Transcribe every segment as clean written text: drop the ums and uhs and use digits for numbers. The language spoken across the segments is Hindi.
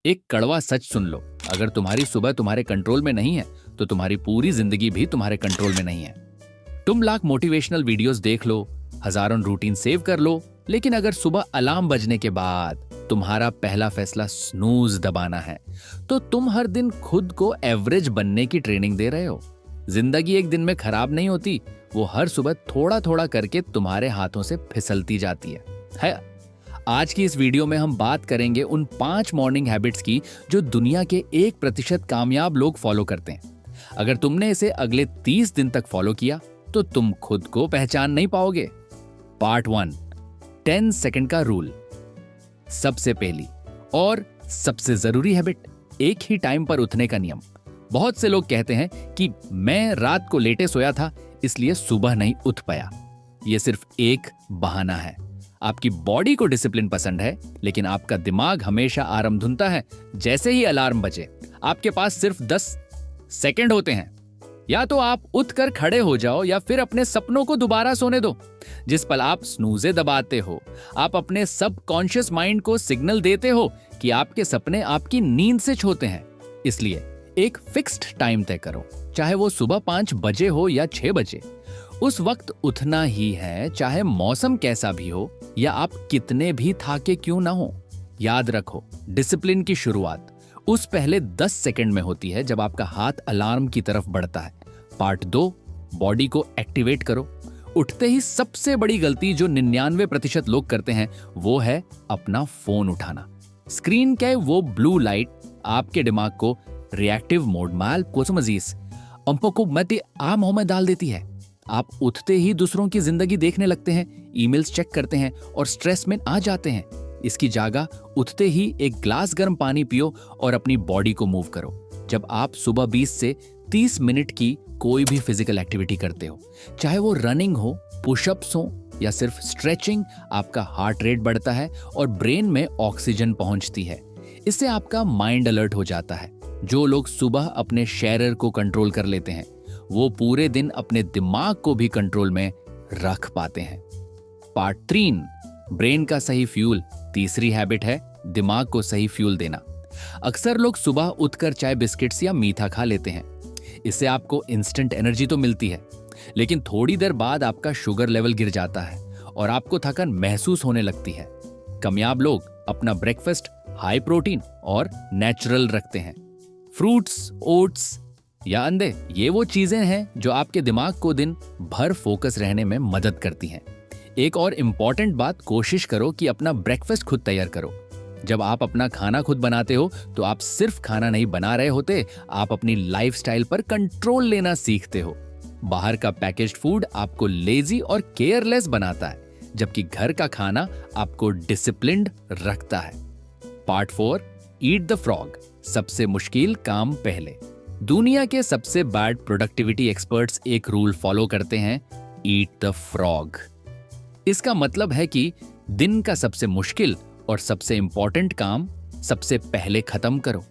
एक कड़वा सच सुन लो, अगर तुम्हारी सुबह तुम्हारे कंट्रोल में नहीं है तो तुम्हारी पूरी जिंदगी भी तुम्हारे कंट्रोल में नहीं है। तुम लाख मोटिवेशनल वीडियोस देख लो, हजारों रूटीन सेव कर लो, लेकिन अगर सुबह अलार्म बजने के बाद तुम्हारा पहला फैसला स्नूज दबाना है तो तुम हर दिन खुद को एवरेज बनने की ट्रेनिंग दे रहे हो। जिंदगी एक दिन में खराब नहीं होती, वो हर सुबह थोड़ा थोड़ा करके तुम्हारे हाथों से फिसलती जाती है। आज की इस वीडियो में हम बात करेंगे उन 5 मॉर्निंग हैबिट्स की जो दुनिया के 1% कामयाब लोग फॉलो करते हैं। अगर तुमने इसे अगले 30 दिन तक फॉलो किया तो तुम खुद को पहचान नहीं पाओगे। पार्ट 1, 10 सेकंड का रूल। सबसे पहली और सबसे जरूरी हैबिट, एक ही टाइम पर उठने का नियम। बहुत से लोग कहते हैं कि मैं रात को लेटे सोया था इसलिए सुबह नहीं उठ पाया। यह सिर्फ एक बहाना है। आपकी बॉडी को डिसिप्लिन पसंद है, लेकिन आपका दिमाग हमेशा आरंभ धुनता है जैसे ही अलार्म बजे। आपके पास सिर्फ 10 सेकंड होते हैं, या तो आप उठकर खड़े हो जाओ या फिर अपने सपनों को दोबारा सोने दो। जिस पल आप स्नूजे दबाते हो, आप अपने सबकॉन्शियस माइंड को सिग्नल देते हो कि आपके सपने आपकी नींद से छोते हैं। इसलिए एक फिक्स्ड टाइम तय करो, चाहे वो सुबह 5 बजे हो या 6 बजे। उस वक्त उठना ही है, चाहे मौसम कैसा भी हो या आप कितने भी थाके क्यों ना हो। याद रखो, डिसिप्लिन की शुरुआत उस पहले 10 सेकंड में होती है जब आपका हाथ अलार्म की तरफ बढ़ता है। पार्ट 2, बॉडी को एक्टिवेट करो। उठते ही सबसे बड़ी गलती जो 99% लोग करते हैं वो है अपना फोन उठाना। स्क्रीन के वो ब्लू लाइट आपके दिमाग को रिएक्टिव मोड को मध्य आम हो में डाल देती है। आप उठते ही दूसरों की जिंदगी देखने लगते हैं, ईमेल्स चेक करते हैं और स्ट्रेस में आ जाते हैं। इसकी जगह उठते ही एक ग्लास गर्म पानी पियो और अपनी बॉडी को मूव करो। जब आप सुबह 20 से 30 मिनट की कोई भी फिजिकल एक्टिविटी करते हो, चाहे वो रनिंग हो, पुशअप्स हो या सिर्फ स्ट्रेचिंग, आपका हार्ट रेट बढ़ता है और ब्रेन में ऑक्सीजन पहुंचती है। इससे आपका माइंड अलर्ट हो जाता है। जो लोग सुबह अपने शेरर को कंट्रोल कर लेते हैं वो पूरे दिन अपने दिमाग को भी कंट्रोल में रख पाते हैं। पार्ट 3, ब्रेन का सही फ्यूल। तीसरी हैबिट है दिमाग को सही फ्यूल देना। अक्सर लोग सुबह उठकर चाय, बिस्किट्स या मीठा खा लेते हैं। इससे आपको इंस्टेंट एनर्जी तो मिलती है, लेकिन थोड़ी देर बाद आपका शुगर लेवल गिर जाता है और आपको थकान महसूस होने लगती है। कामयाब लोग अपना ब्रेकफास्ट हाई प्रोटीन और नेचुरल रखते हैं। फ्रूट्स, ओट्स या अंडे, ये वो चीजें हैं जो आपके दिमाग को दिन भर फोकस रहने में मदद करती हैं। एक और इम्पॉर्टेंट बात, कोशिश करो कि अपना ब्रेकफास्ट खुद तैयार करो। जब आप अपना खाना खुद बनाते हो तो आप सिर्फ खाना नहीं बना रहे होते, आप अपनी लाइफस्टाइल पर कंट्रोल लेना सीखते हो। बाहर का पैकेज्ड फूड आपको लेजी और केयरलेस बनाता है, जबकि घर का खाना आपको डिसिप्लिन्ड रखता है। Part 4, eat the frog. सबसे मुश्किल काम पहले। दुनिया के सबसे बैड प्रोडक्टिविटी एक्सपर्ट्स एक रूल फॉलो करते हैं, ईट द फ्रॉग। इसका मतलब है कि दिन का सबसे मुश्किल और सबसे इंपॉर्टेंट काम सबसे पहले खत्म करो।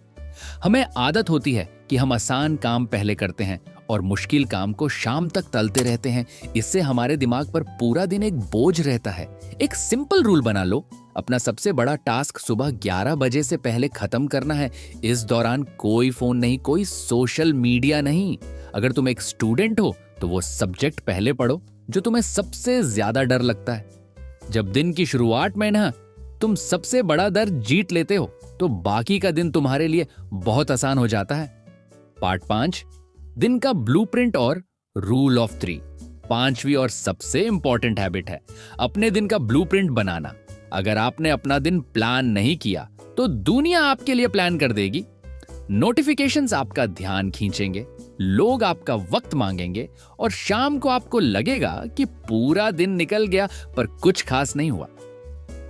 हमें आदत होती है कि हम आसान काम पहले करते हैं और मुश्किल काम को शाम तक टलते रहते हैं। इससे हमारे दिमाग पर पूरा दिन एक बोझ रहता है। एक सिंपल रूल बना लो, अपना सबसे बड़ा टास्क सुबह 11 बजे से पहले खत्म करना है। इस दौरान कोई फोन नहीं, कोई सोशल मीडिया नहीं। अगर तुम एक स्टूडेंट हो तो वो सब्जेक्ट पहले पढ़ो जो तुम्हें सबसे ज्यादा डर लगता है। जब दिन की शुरुआत में ना तुम सबसे बड़ा डर जीत लेते हो तो बाकी का दिन तुम्हारे लिए बहुत आसान हो जाता है। पार्ट 5, दिन का ब्लूप्रिंट और रूल ऑफ 3। 5वीं और सबसे इंपॉर्टेंट हैबिट है अपने दिन का ब्लूप्रिंट बनाना। अगर आपने अपना दिन प्लान नहीं किया तो दुनिया आपके लिए प्लान कर देगी। नोटिफिकेशंस आपका ध्यान खींचेंगे, लोग आपका वक्त मांगेंगे और शाम को आपको लगेगा कि पूरा दिन निकल गया पर कुछ खास नहीं हुआ।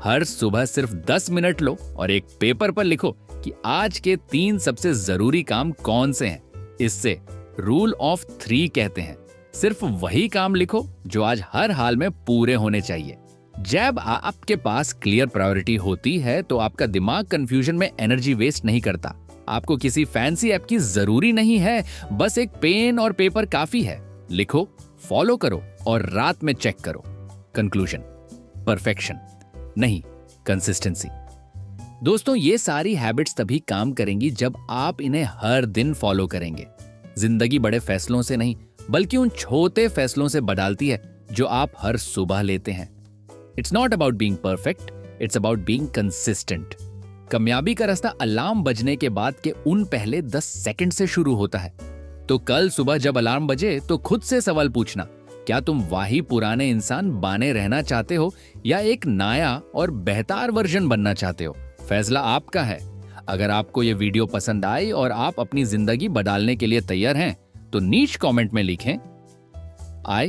हर सुबह सिर्फ 10 मिनट लो और एक पेपर पर लिखो कि आज के 3 सबसे जरूरी काम कौन से हैं। इससे रूल ऑफ 3 कहते हैं। सिर्फ वही काम लिखो जो आज हर हाल में पूरे होने चाहिए। जब आपके पास क्लियर प्रायोरिटी होती है तो आपका दिमाग कंफ्यूजन में एनर्जी वेस्ट नहीं करता। आपको किसी फैंसी ऐप की जरूरी नहीं है, बस एक पेन और पेपर काफी है। लिखो, फॉलो करो और रात में चेक करो। कंक्लूजन, परफेक्शन नहीं, कंसिस्टेंसी। दोस्तों, ये सारी हैबिट्स तभी काम करेंगी जब आप इन्हें हर दिन फॉलो करेंगे। जिंदगी बड़े फैसलों से नहीं, बल्कि उन छोटे फैसलों से बदलती है जो आप हर सुबह लेते हैं। It's not about being perfect, it's about being consistent. कामयाबी का रास्ता अलार्म बजने के बाद के उन पहले 10 सेकंड से शुरू होता है। तो कल सुबह जब अलार्म बजे तो खुद से सवाल पूछना, क्या तुम वही पुराने इंसान बने रहना चाहते हो या एक नया और बेहतर वर्जन बनना चाहते हो? फैसला आपका है। अगर आपको ये वीडियो पसंद आई और आप अपनी जिंदगी बदलने के लिए तैयार हैं, तो नीचे कमेंट में लिखें, आई